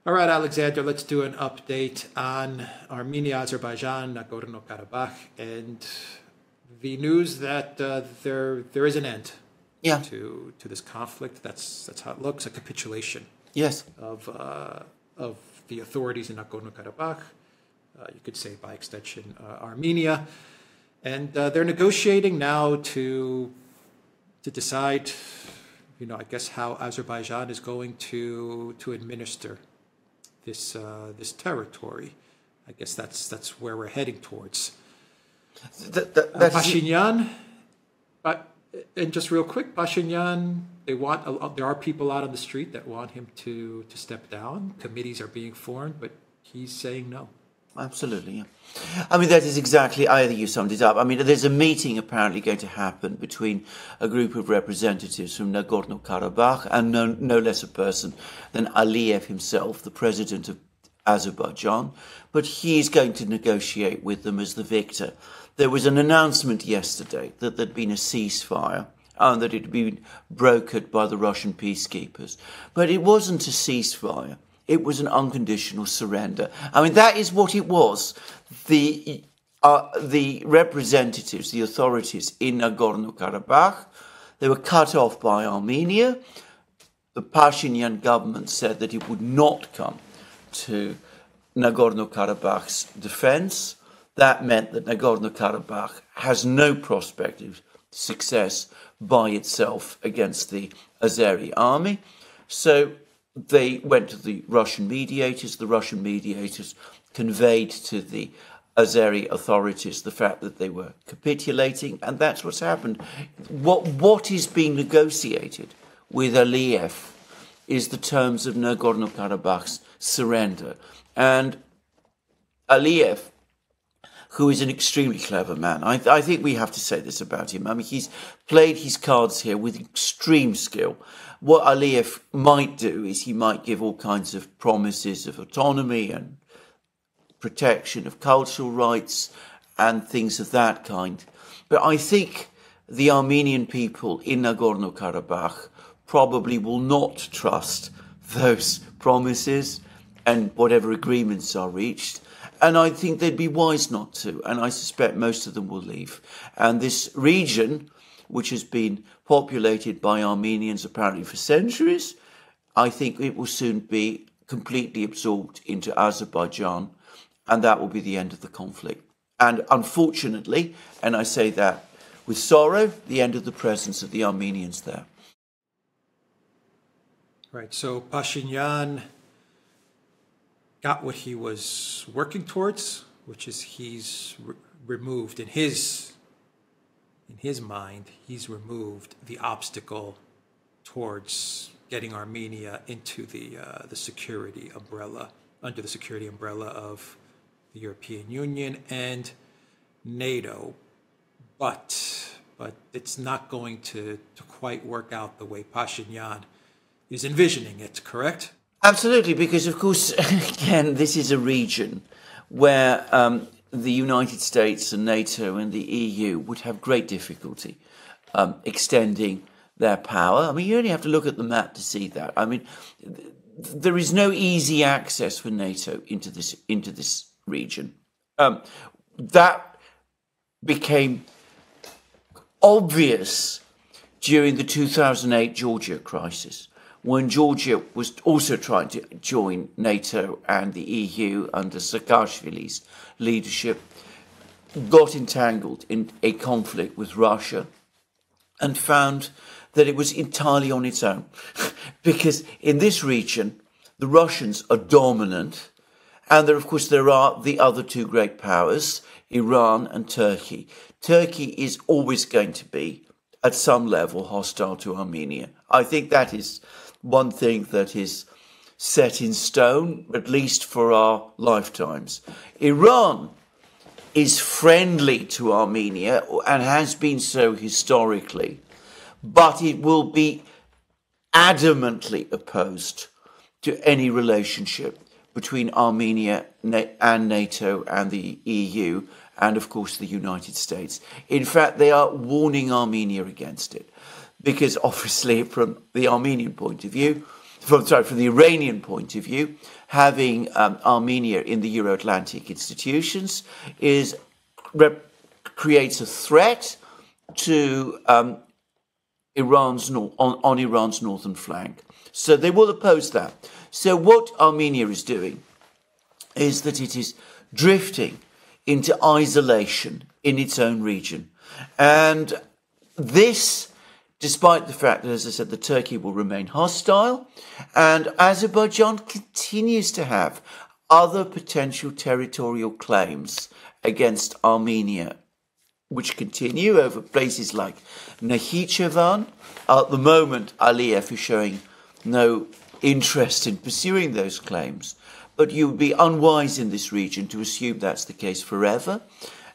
All right, Alexander, let's do an update on Armenia, Azerbaijan, Nagorno-Karabakh, and the news that there is an end to this conflict. That's how it looks, a capitulation of the authorities in Nagorno-Karabakh, you could say by extension Armenia. And they're negotiating now to decide, I guess, how Azerbaijan is going to administer this territory. I guess that's where we're heading towards. Pashinyan, and just real quick, Pashinyan, there are people out on the street that want him to step down. Committees are being formed, but he's saying no. Absolutely, yeah. I mean, that is exactly, I think you summed it up. I mean, there's a meeting apparently going to happen between a group of representatives from Nagorno-Karabakh and no less a person than Aliyev himself, the president of Azerbaijan, but he's going to negotiate with them as the victor. There was an announcement yesterday that there'd been a ceasefire and that it had been brokered by the Russian peacekeepers. But it wasn't a ceasefire. It was an unconditional surrender. I mean, that is what it was. The representatives, the authorities in Nagorno-Karabakh, they were cut off by Armenia. The Pashinyan government said that it would not come to Nagorno-Karabakh's defense. That meant that Nagorno-Karabakh has no prospect of success by itself against the Azeri army. So they went to the Russian mediators. The Russian mediators conveyed to the Azeri authorities the fact that they were capitulating, and that's what's happened. What is being negotiated with Aliyev is the terms of Nagorno-Karabakh's surrender. And Aliyev, who is an extremely clever man, I think we have to say this about him. I mean, he's played his cards here with extreme skill. What Aliyev might do is he might give all kinds of promises of autonomy and protection of cultural rights and things of that kind. But I think the Armenian people in Nagorno-Karabakh probably will not trust those promises and whatever agreements are reached. And I think they'd be wise not to. And I suspect most of them will leave. And this region, which has been populated by Armenians apparently for centuries, I think it will soon be completely absorbed into Azerbaijan. And that will be the end of the conflict. And unfortunately, and I say that with sorrow, the end of the presence of the Armenians there. Right. So Pashinyan got what he was working towards, which is he's removed in his mind, he's removed the obstacle towards getting Armenia into the security umbrella, under the security umbrella of the European Union and NATO. But it's not going to quite work out the way Pashinyan is envisioning it, correct? Absolutely, because, of course, again, this is a region where the United States and NATO and the EU would have great difficulty extending their power. I mean, you only have to look at the map to see that. I mean, there is no easy access for NATO into this region. That became obvious during the 2008 Georgia crisis, when Georgia was also trying to join NATO and the EU under Saakashvili's leadership, got entangled in a conflict with Russia and found that it was entirely on its own. Because in this region, the Russians are dominant, and of course there are the other two great powers, Iran and Turkey. Turkey is always going to be, at some level, hostile to Armenia. I think that is one thing that is set in stone, at least for our lifetimes. Iran is friendly to Armenia and has been so historically, but it will be adamantly opposed to any relationship between Armenia and NATO and the EU and, of course, the United States. In fact, they are warning Armenia against it. Because obviously, from the Armenian point of view, from the Iranian point of view, having Armenia in the Euro-Atlantic institutions creates a threat to Iran's northern flank. So they will oppose that. So what Armenia is doing is that it is drifting into isolation in its own region. And this, despite the fact that, as I said, the Turkey will remain hostile, and Azerbaijan continues to have other potential territorial claims against Armenia, which continue over places like Nakhichevan. At the moment, Aliyev is showing no interest in pursuing those claims, but you would be unwise in this region to assume that's the case forever.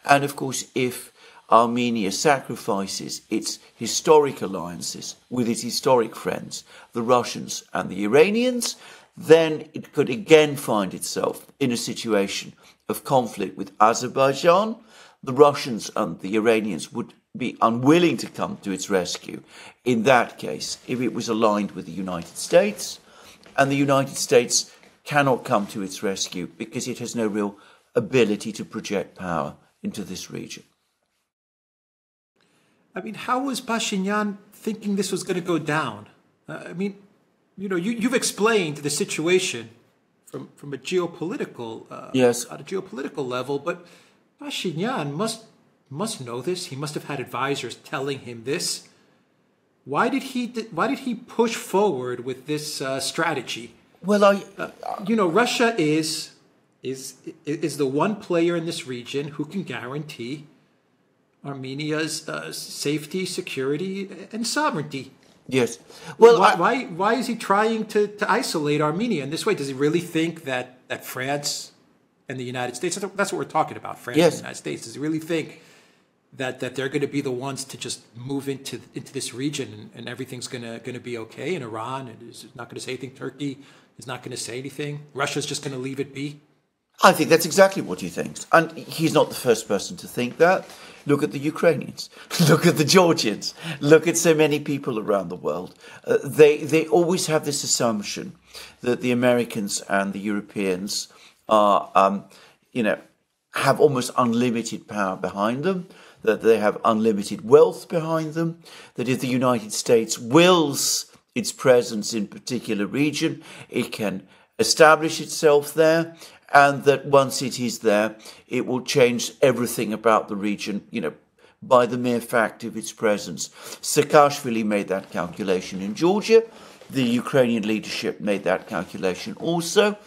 And of course, if Armenia sacrifices its historic alliances with its historic friends, the Russians and the Iranians, then it could again find itself in a situation of conflict with Azerbaijan. The Russians and the Iranians would be unwilling to come to its rescue in that case if it was aligned with the United States, and the United States cannot come to its rescue because it has no real ability to project power into this region. I mean, how was Pashinyan thinking this was going to go down? You've explained the situation from a geopolitical at a geopolitical level, but Pashinyan must know this. He must have had advisors telling him this. Why did he push forward with this strategy? Well, Russia is the one player in this region who can guarantee Armenia's safety, security, and sovereignty. Yes. Well, why is he trying to isolate Armenia in this way? Does he really think that France and the United States, that's what we're talking about, France and the United States, does he really think that they're going to be the ones to just move into this region and everything's going to be okay? And Iran is not going to say anything. Turkey is not going to say anything. Russia's just going to leave it be. I think that's exactly what he thinks. And he's not the first person to think that. Look at the Ukrainians. Look at the Georgians. Look at so many people around the world. They always have this assumption that the Americans and the Europeans are, have almost unlimited power behind them, that they have unlimited wealth behind them, that if the United States wills its presence in a particular region, it can establish itself there, and that once it is there, it will change everything about the region, by the mere fact of its presence. Saakashvili made that calculation in Georgia. The Ukrainian leadership made that calculation also.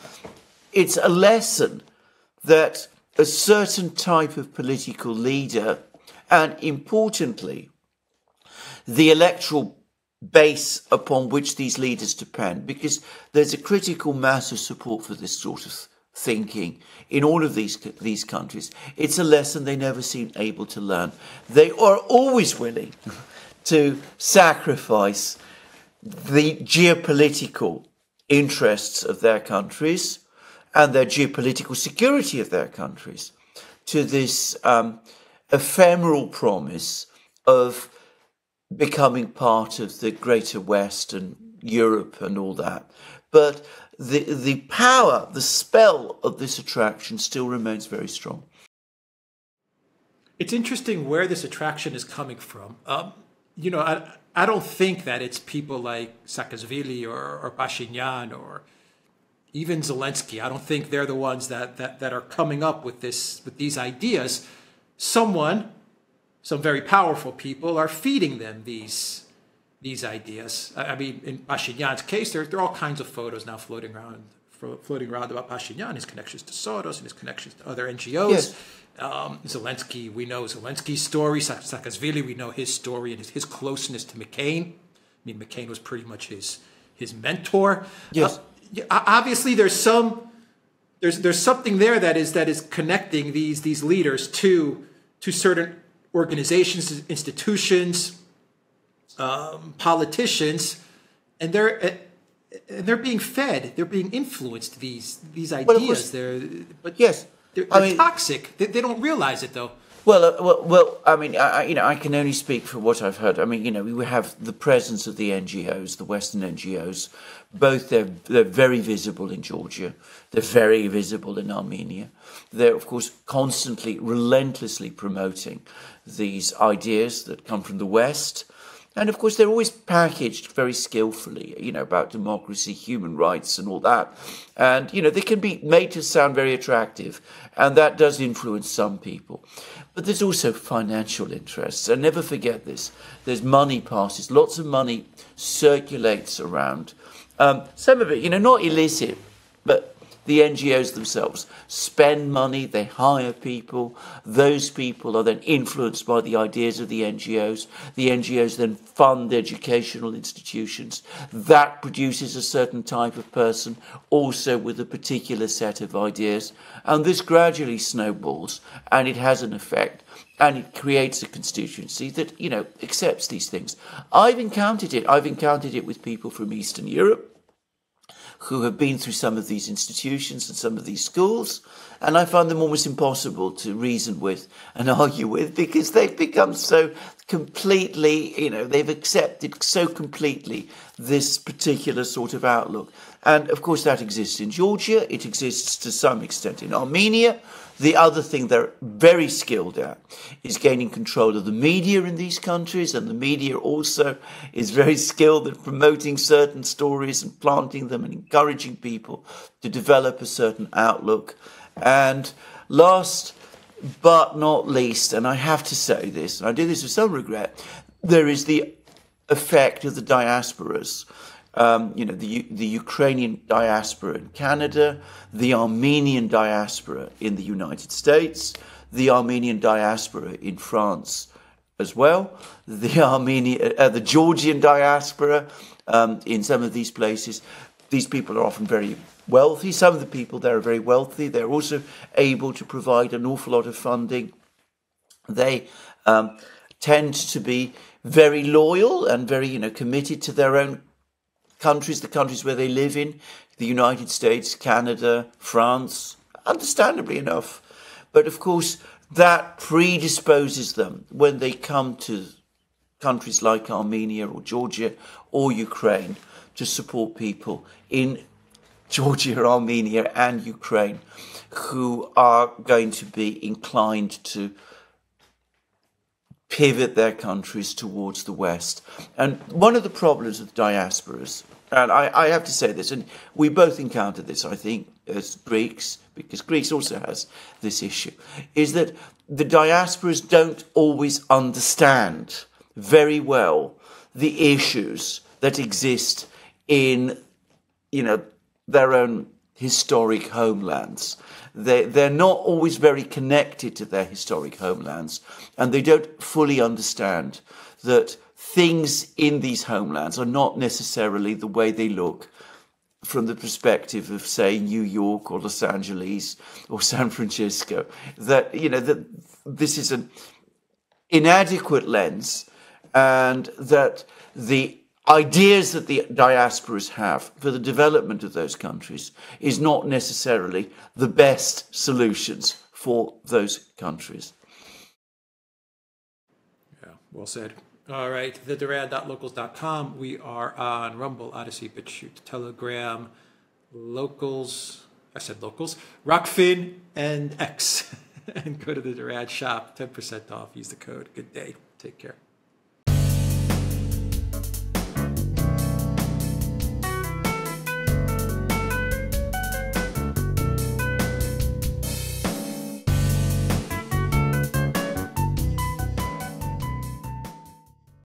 It's a lesson that a certain type of political leader, and importantly, the electoral base upon which these leaders depend, because there's a critical mass of support for this sort of thinking in all of these countries. It's a lesson they never seem able to learn. They are always willing to sacrifice the geopolitical interests of their countries and their geopolitical security of their countries to this ephemeral promise of becoming part of the greater West and Europe and all that. But the power, the spell of this attraction still remains very strong. It's interesting where this attraction is coming from. I don't think that it's people like Saakashvili or Pashinyan or even Zelensky. I don't think they're the ones that are coming up with these ideas. Some very powerful people are feeding them these ideas. I mean, in Pashinyan's case, there are all kinds of photos now floating around about Pashinyan, his connections to Soros and his connections to other NGOs. Yes. Zelensky, we know Zelensky's story. Saakashvili, we know his story and his closeness to McCain. I mean, McCain was pretty much his mentor. Yes. Obviously, there's something there that is connecting these leaders to certain organizations, institutions, politicians, and they're being fed, they're being influenced these ideas. Well, they're yes, they're toxic. They don't realize it though. Well. I mean, I can only speak for what I've heard. I mean, we have the presence of the NGOs, the Western NGOs. Both they're very visible in Georgia. They're very visible in Armenia. They're, of course, constantly, relentlessly promoting these ideas that come from the West. And, of course, they're always packaged very skillfully, about democracy, human rights and all that. And, they can be made to sound very attractive. And that does influence some people. But there's also financial interests. And never forget this. There's money passes. Lots of money circulates around. Some of it, not illicit, but the NGOs themselves spend money, they hire people. Those people are then influenced by the ideas of the NGOs. The NGOs then fund educational institutions. That produces a certain type of person, also with a particular set of ideas. And this gradually snowballs, and it has an effect. And it creates a constituency that, accepts these things. I've encountered it. I've encountered it with people from Eastern Europe who have been through some of these institutions and some of these schools, and I find them almost impossible to reason with and argue with because they've become so completely, they've accepted so completely this particular sort of outlook. And, of course, that exists in Georgia. It exists to some extent in Armenia. The other thing they're very skilled at is gaining control of the media in these countries, and the media also is very skilled at promoting certain stories and planting them and encouraging people to develop a certain outlook. And last but not least, and I have to say this, and I do this with some regret, there is the effect of the diasporas. The Ukrainian diaspora in Canada, the Armenian diaspora in the United States, the Armenian diaspora in France as well, the Georgian diaspora in some of these places. These people are often very wealthy. Some of the people there are very wealthy. They're also able to provide an awful lot of funding. They tend to be very loyal and very, committed to their own countries, the countries where they live in, the United States, Canada, France, understandably enough. But of course, that predisposes them when they come to countries like Armenia or Georgia or Ukraine to support people in Georgia, Armenia and Ukraine who are going to be inclined to pivot their countries towards the West. And one of the problems with diasporas, and I have to say this, and we both encounter this, I think, as Greeks, because Greece also has this issue, is that the diasporas don't always understand very well the issues that exist in, their own historic homelands. They're not always very connected to their historic homelands, and they don't fully understand that things in these homelands are not necessarily the way they look from the perspective of, say, New York or Los Angeles or San Francisco. That, that this is an inadequate lens, and that the ideas that the diasporas have for the development of those countries is not necessarily the best solutions for those countries. Yeah, well said. All right, theduran.locals.com. We are on Rumble, Odyssey, BitChute, Telegram, Locals, Rockfin, and X. And go to the Duran shop, 10% off. Use the code. Good day. Take care.